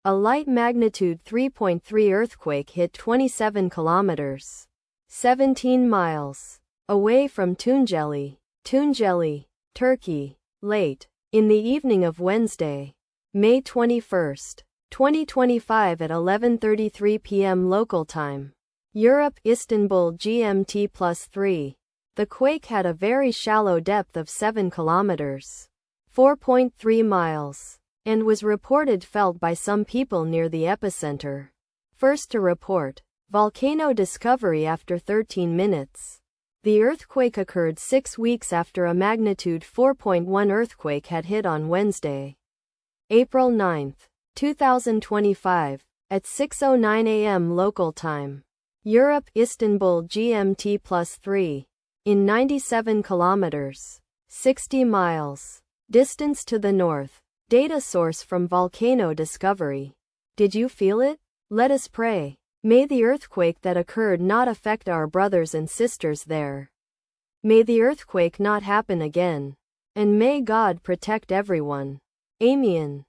A light magnitude 3.3 earthquake hit 27 kilometers, 17 miles, away from Tunceli, Turkey, late in the evening of Wednesday, May 21, 2025 at 11:33 p.m. local time. Europe, Istanbul GMT +3. The quake had a very shallow depth of 7 kilometers, 4.3 miles, and was reported felt by some people near the epicenter. First to report, volcano discovery after 13 minutes. The earthquake occurred 6 weeks after a magnitude 4.1 earthquake had hit on Wednesday, April 9, 2025, at 6:09 a.m. local time. Europe, Istanbul GMT +3. In 97 kilometers, 60 miles, distance to the north. Data source from volcano discovery. Did you feel it? Let us pray. May the earthquake that occurred not affect our brothers and sisters there. May the earthquake not happen again. And may God protect everyone. Amen.